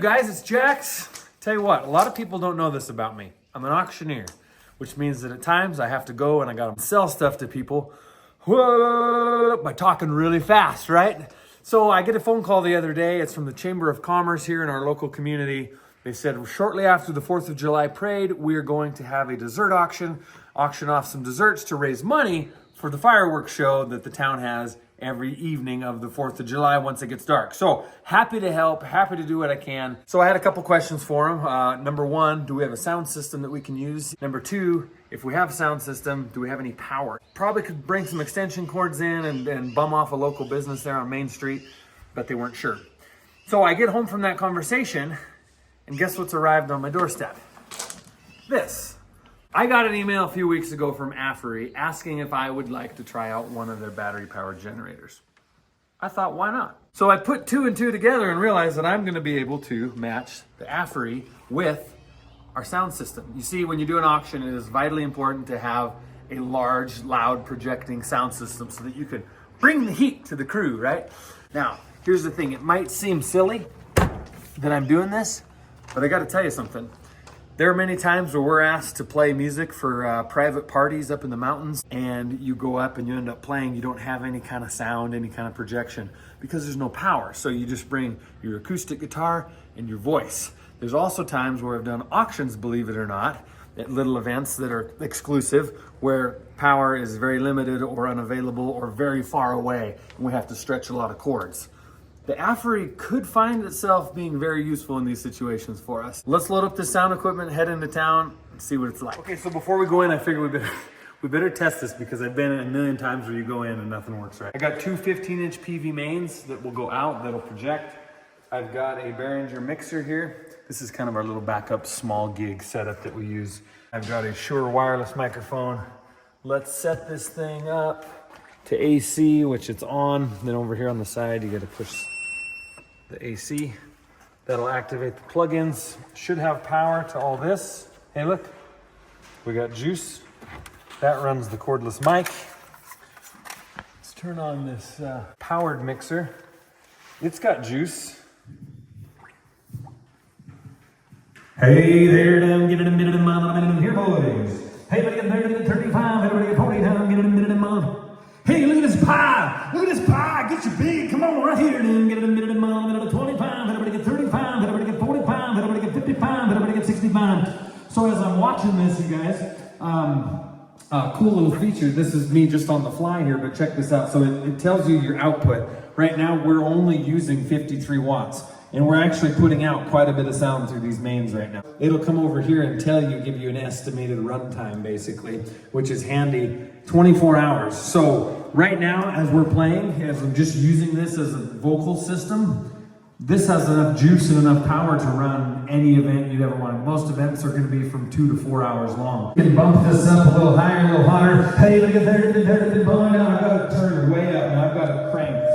guys, it's Jax. Tell you what, a lot of people don't know this about me. I'm an auctioneer, which means that at times I have to go and I gotta sell stuff to people by talking really fast, right? So I get a phone call the other day. It's from the Chamber of Commerce here in our local community. They said shortly after the 4th of July parade, we are going to have a dessert auction off some desserts to raise money for the fireworks show that the town has every evening of the 4th of July once it gets dark. So happy to help, happy to do what I can. So I had a couple questions for him. Number one, do we have a sound system that we can use? Number two, if we have a sound system, do we have any power? Probably could bring some extension cords in and bum off a local business there on Main Street, but they weren't sure. So I get home from that conversation, and guess what's arrived on my doorstep? This. I got an email a few weeks ago from AFERY asking if I would like to try out one of their battery-powered generators. I thought, why not? So I put two and two together and realized that I'm gonna be able to match the AFERY with our sound system. You see, when you do an auction, it is vitally important to have a large, loud, projecting sound system so that you can bring the heat to the crew, right? Now, here's the thing. It might seem silly that I'm doing this, but I gotta tell you something. There are many times where we're asked to play music for private parties up in the mountains, and you go up and you end up playing, you don't have any kind of sound, any kind of projection, because there's no power. So you just bring your acoustic guitar and your voice. There's also times where I've done auctions, believe it or not, at little events that are exclusive, where power is very limited or unavailable or very far away, and we have to stretch a lot of cords. The AFERY could find itself being very useful in these situations for us. Let's load up the sound equipment, head into town, and see what it's like. Okay, so before we go in, I figured we better test this because I've been in a million times where you go in and nothing works right. I got two 15-inch PV mains that will go out, that'll project. I've got a Behringer mixer here. This is kind of our little backup small gig setup that we use. I've got a Shure wireless microphone. Let's set this thing up to AC, which it's on. Then over here on the side, you gotta push the AC. That'll activate the plugins. Should have power to all this. Hey, look, we got juice. That runs the cordless mic. Let's turn on this powered mixer. It's got juice. Hey there, down, get it a minute, here, boys. Hey, look at 30, 35, everybody get 40 down, get it a minute, Hey, look at this pie. Look at this pie. Get your big. Come on, right here. Then get it a minute, minute, 25. Everybody get 35. Everybody get 45. Everybody get 55. Everybody get 65. So as I'm watching this, you guys, cool little feature. This is me just on the fly here, but check this out. So it tells you your output. Right now, we're only using 53 watts. And we're actually putting out quite a bit of sound through these mains right now. It'll come over here and give you an estimated runtime, basically, which is handy, 24 hours. So right now, as we're playing, as I'm just using this as a vocal system, this has enough juice and enough power to run any event you'd ever want. Most events are gonna be from 2 to 4 hours long. You can bump this up a little higher, a little hotter. Hey, look at there, I've got it turned way up, and I've got it cranked,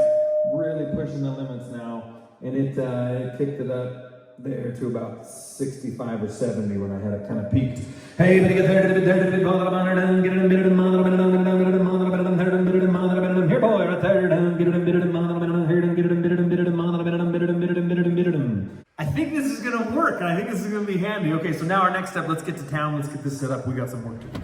really pushing the limits now. And it kicked it up there to about 65 or 70 when I had it kind of peaked. Hey, here, boy, right there. I think this is gonna work, and I think this is gonna be handy. Okay, so now our next step, let's get to town, let's get this set up. We got some work to do.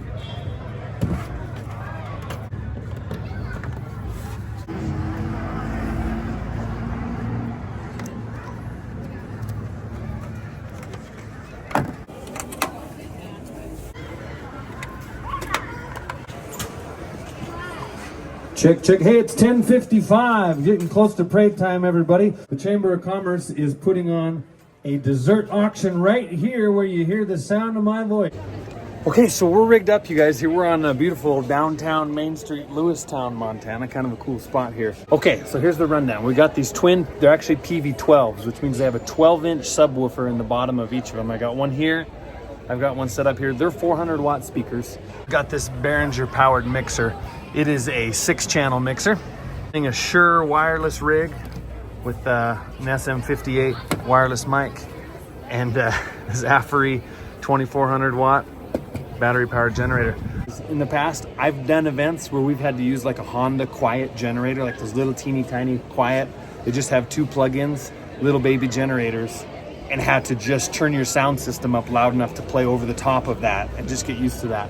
Check. Hey, it's 10:55. Getting close to parade time, everybody. The Chamber of Commerce is putting on a dessert auction right here where you hear the sound of my voice. Okay, so we're rigged up, you guys. Here we're on a beautiful downtown Main Street, Lewistown, Montana. Kind of a cool spot here. Okay, so here's the rundown. We got these they're actually PV12s, which means they have a 12-inch subwoofer in the bottom of each of them. I got one here. I've got one set up here. They're 400-watt speakers. Got this Behringer powered mixer. It is a 6-channel mixer. A Shure wireless rig with an SM58 wireless mic and this AFERY 2400-watt battery-powered generator. In the past, I've done events where we've had to use like a Honda Quiet generator, like those little teeny tiny Quiet. They just have 2 plugins, little baby generators. and had to just turn your sound system up loud enough to play over the top of that and just get used to that.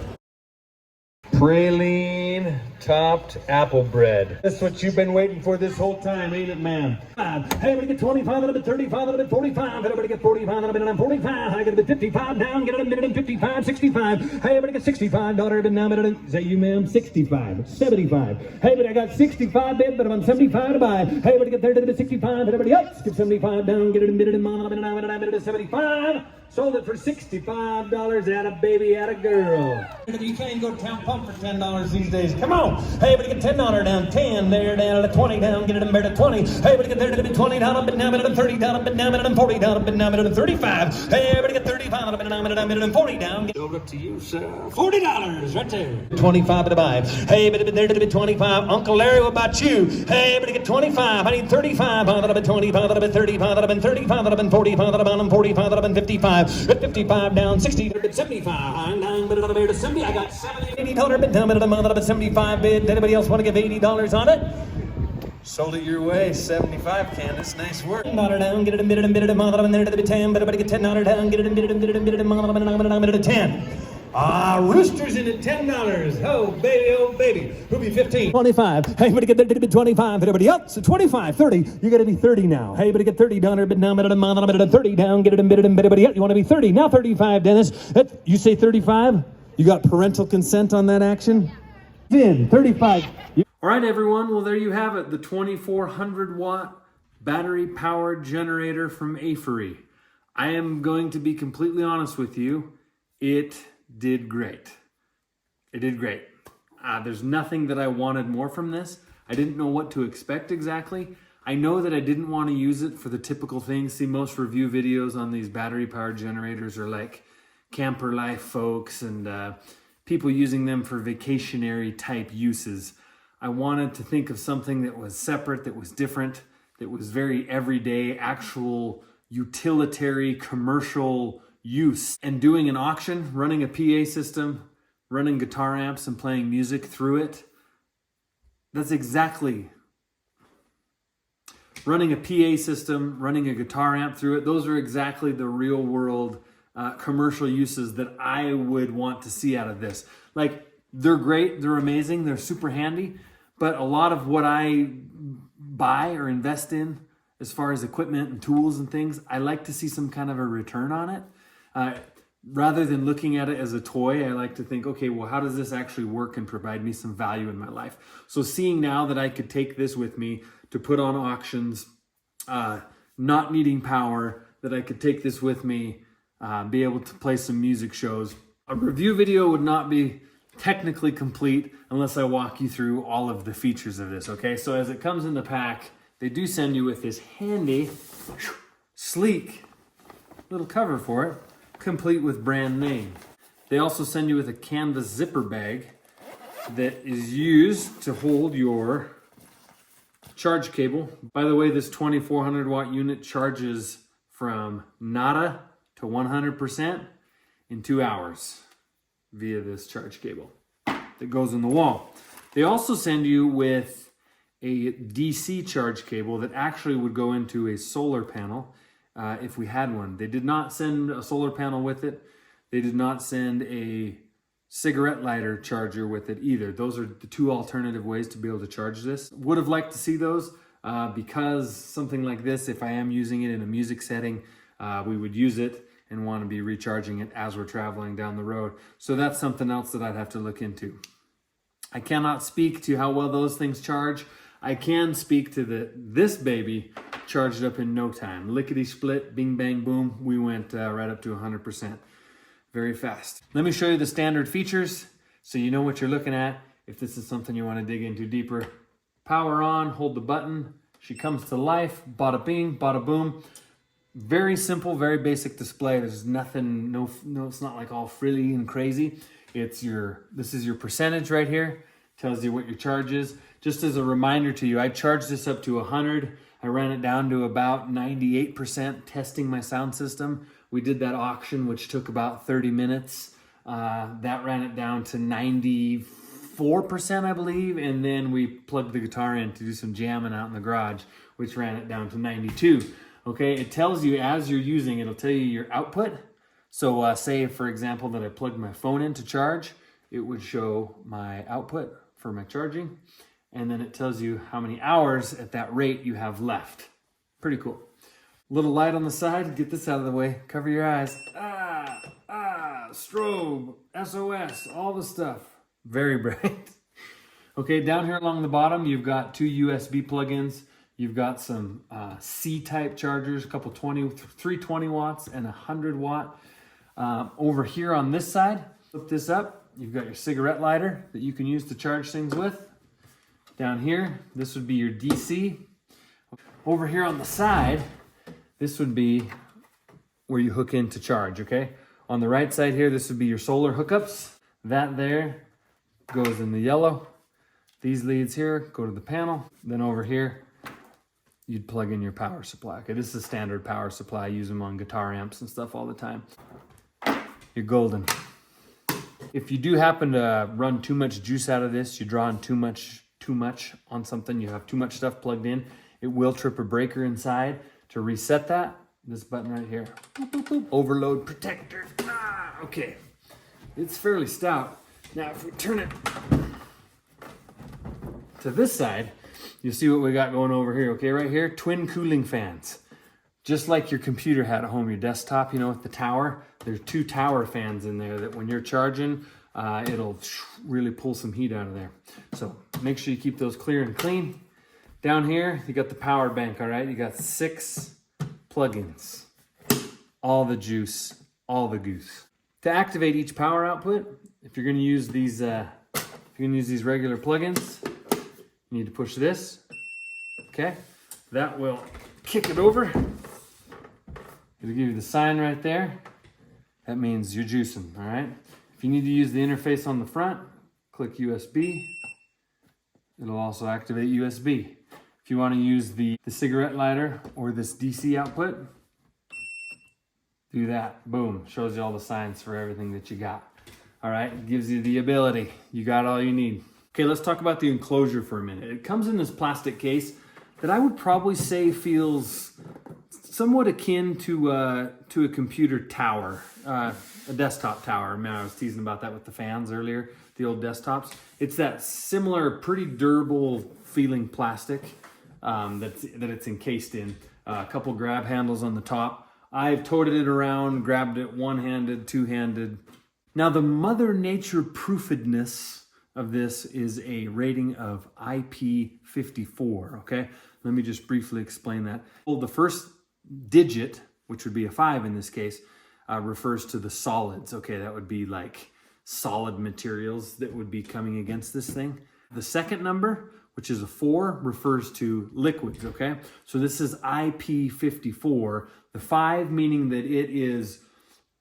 Praline topped apple bread. That's what you've been waiting for this whole time, ain't it, man? Hey, everybody get 25, a little bit 35, a little bit 45. Everybody get 45, a little bit 45. I get a bit 55 down, get it a minute and 55, 65. Hey, everybody get 65, daughter, but now, is that you, ma'am? 65, 75. Hey, but I got 65 bid, but I'm 75 to buy. Hey, everybody get 30 to 65. Everybody else get 75 down, get it a minute and mom, a 75. Sold it for $65 at a baby, at a girl. You can't go to Town Pump for $10 these days. Come on. Hey, but get $10 down, 10 there, down to 20 down, get it in there to 20. Hey, but get there to 20 down, up and down, and 30 down, up and down, and 40 down, up and down, and 35. Hey, but get 35 up and down, and 40 down. Sold it to you, sir. $40 right there. 25 to buy. Hey, but there to 25. Uncle Larry, what about you? Hey, but get 25. I need 35. I've been 25, I've been 35, I've been 35, I've been 45, I've been 45, I've been 55. 55 down, 60, 75. I'm down, but another bid to 70. I got $70, $80 bid down, but another 75 bid. Anybody else want to give $80 on it? Sold it your way, 75, Candace. Nice work. $10 down, get it a minute, and there to the 10. But everybody get $10 down, get it a minute, and 10. Roosters in at $10. Oh, baby. Who'll be 15? 25. Hey, but get 25. Everybody else at 25, 30. You got to be 30 now. Hey, but get $30, but now, but 30 down, get it a minute, and everybody else. You want to be 30. Now 35, Dennis. You say 35? You got parental consent on that action? Then 35. All right, everyone. Well, there you have it. The 2400 watt battery powered generator from AFERY. I am going to be completely honest with you. It did great. It did great. There's nothing that I wanted more from this. I didn't know what to expect exactly. I know that I didn't want to use it for the typical things. See, most review videos on these battery powered generators are like camper life folks and people using them for vacationary type uses. I wanted to think of something that was separate, that was different, that was very everyday, actual utilitarian commercial use. And doing an auction, running a PA system, running guitar amps and playing music through it, that's exactly, running a PA system, running a guitar amp through it, those are exactly the real world commercial uses that I would want to see out of this. Like, they're great, they're amazing, they're super handy, but a lot of what I buy or invest in as far as equipment and tools and things, I like to see some kind of a return on it. Rather than looking at it as a toy, I like to think, okay, well, how does this actually work and provide me some value in my life? So seeing now that I could take this with me to put on auctions, not needing power, that I could take this with me, be able to play some music shows. A review video would not be technically complete unless I walk you through all of the features of this, okay? So as it comes in the pack, they do send you with this handy, sleek little cover for it, complete with brand name. They also send you with a canvas zipper bag that is used to hold your charge cable. By the way, this 2400 watt unit charges from nada to 100% in 2 hours via this charge cable that goes in the wall. They also send you with a DC charge cable that actually would go into a solar panel if we had one. They did not send a solar panel with it. They did not send a cigarette lighter charger with it either. Those are the two alternative ways to be able to charge this. Would have liked to see those because something like this, if I am using it in a music setting, we would use it and want to be recharging it as we're traveling down the road. So that's something else that I'd have to look into. I cannot speak to how well those things charge. I can speak to this baby charged up in no time. Lickety split, bing bang boom, we went right up to 100%. Very fast. Let me show you the standard features so you know what you're looking at if this is something you want to dig into deeper. Power on, hold the button. She comes to life, bada bing, bada boom. Very simple, very basic display. There's nothing, no, it's not like all frilly and crazy. This is your percentage right here. Tells you what your charge is. Just as a reminder to you, I charged this up to 100. I ran it down to about 98% testing my sound system. We did that auction, which took about 30 minutes. That ran it down to 94%, I believe. And then we plugged the guitar in to do some jamming out in the garage, which ran it down to 92. Okay, it tells you as you're using, it'll tell you your output. So say, for example, that I plugged my phone in to charge, it would show my output for my charging. And then it tells you how many hours at that rate you have left. Pretty cool. Little light on the side, get this out of the way, cover your eyes. Strobe, SOS, all the stuff. Very bright. Okay, down here along the bottom, you've got 2 USB plugins. You've got some C-type chargers, a couple 320 watts and 100 watt. Over here on this side, flip this up, you've got your cigarette lighter that you can use to charge things with. Down here, this would be your DC. Over here on the side, this would be where you hook in to charge, okay? On the right side here, this would be your solar hookups. That there goes in the yellow. These leads here go to the panel. Then over here, you'd plug in your power supply. Okay, this is a standard power supply. I use them on guitar amps and stuff all the time. You're golden. If you do happen to run too much juice out of this, you're drawing too much on something, you have too much stuff plugged in, it will trip a breaker inside. To reset that, this button right here, boop, boop, boop. Overload protector. Okay, it's fairly stout. Now if we turn it to this side, you'll see what we got going over here. Okay, right here, twin cooling fans. Just like your computer had at home, your desktop, you know, with the tower, there's 2 tower fans in there that when you're charging, it'll really pull some heat out of there. So make sure you keep those clear and clean. Down here, you got the power bank, all right? You got 6 plugins. All the juice, all the goose. To activate each power output, if you're gonna use these, regular plugins, you need to push this, okay? That will kick it over. It'll give you the sign right there. That means you're juicing, all right? If you need to use the interface on the front, click USB. It'll also activate USB. If you want to use the cigarette lighter or this DC output, do that. Boom, shows you all the signs for everything that you got. All right, it gives you the ability. You got all you need. Okay, let's talk about the enclosure for a minute. It comes in this plastic case that I would probably say feels somewhat akin to a computer tower, a desktop tower. Man, I was teasing about that with the fans earlier, the old desktops. It's that similar, pretty durable feeling plastic that it's encased in. A couple grab handles on the top. I've toted it around, grabbed it one-handed, two-handed. Now the Mother Nature proofedness of this is a rating of IP54, okay? Let me just briefly explain that. Well, the first digit, which would be a 5 in this case, refers to the solids, okay? That would be like solid materials that would be coming against this thing. The second number, which is a 4, refers to liquids, okay? So this is IP54. The 5 meaning that it is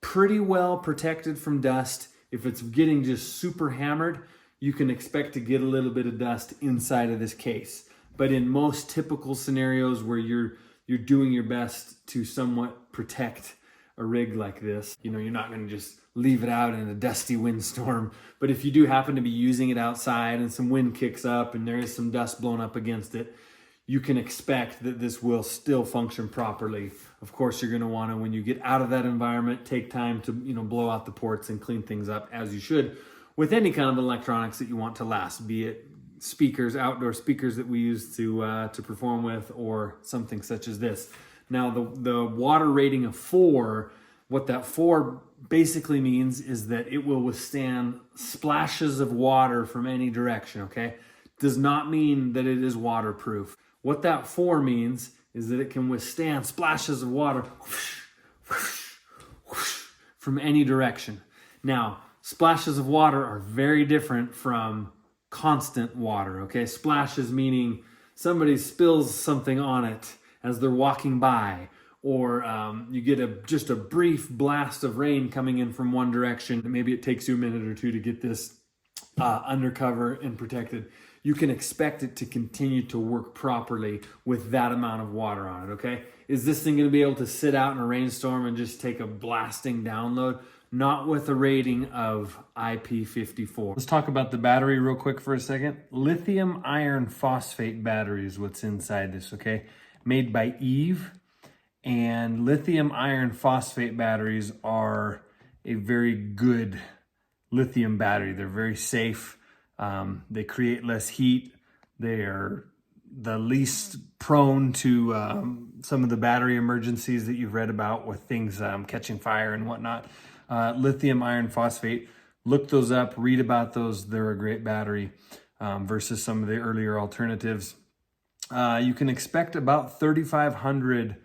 pretty well protected from dust. If it's getting just super hammered, you can expect to get a little bit of dust inside of this case. But in most typical scenarios where you're doing your best to somewhat protect a rig like this, you know, you're not going to just leave it out in a dusty windstorm. But if you do happen to be using it outside and some wind kicks up and there is some dust blown up against it, you can expect that this will still function properly. Of course, you're going to want to, when you get out of that environment, take time to, you know, blow out the ports and clean things up as you should with any kind of electronics that you want to last, be it speakers, outdoor speakers that we use to perform with, or something such as this. Now, the water rating of 4, what that 4 basically means is that it will withstand splashes of water from any direction, okay? Does not mean that it is waterproof. What that 4 means is that it can withstand splashes of water whoosh, whoosh, whoosh, from any direction. Now, splashes of water are very different from constant water, okay? Splashes meaning somebody spills something on it as they're walking by, or you get just a brief blast of rain coming in from one direction. Maybe it takes you a minute or two to get this undercover and protected. You can expect it to continue to work properly with that amount of water on it, okay? Is this thing gonna be able to sit out in a rainstorm and just take a blasting download? Not with a rating of IP54. Let's talk about the battery real quick for a second. Lithium iron phosphate battery is what's inside this, okay? Made by Eve. And lithium iron phosphate batteries are a very good lithium battery. They're very safe. They create less heat. They are the least prone to some of the battery emergencies that you've read about with things catching fire and whatnot. Lithium iron phosphate, look those up, read about those. They're a great battery versus some of the earlier alternatives. You can expect about 3,500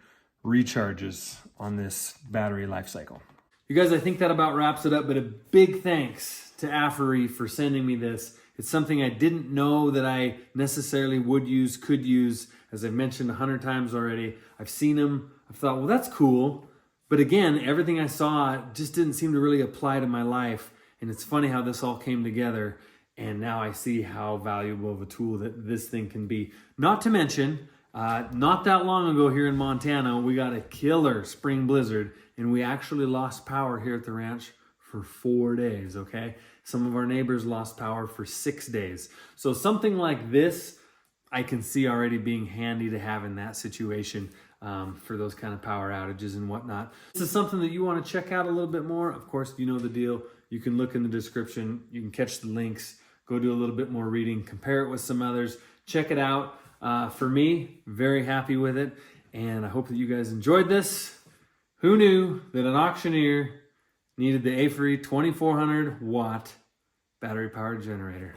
recharges on this battery life cycle. You guys, I think that about wraps it up, but a big thanks to AFERY for sending me this. It's something I didn't know that I necessarily would use, could use. As I've mentioned 100 times already, I've seen them. I've thought, well, that's cool. But again, everything I saw just didn't seem to really apply to my life. And it's funny how this all came together. And now I see how valuable of a tool that this thing can be. Not to mention, not that long ago here in Montana, we got a killer spring blizzard and we actually lost power here at the ranch for 4 days, okay? Some of our neighbors lost power for 6 days. So something like this, I can see already being handy to have in that situation for those kind of power outages and whatnot. This is something that you want to check out a little bit more. Of course, you know the deal. You can look in the description. You can catch the links. Go do a little bit more reading. Compare it with some others. Check it out. For me, very happy with it. And I hope that you guys enjoyed this. Who knew that an auctioneer needed the AFERY 2400 watt battery powered generator?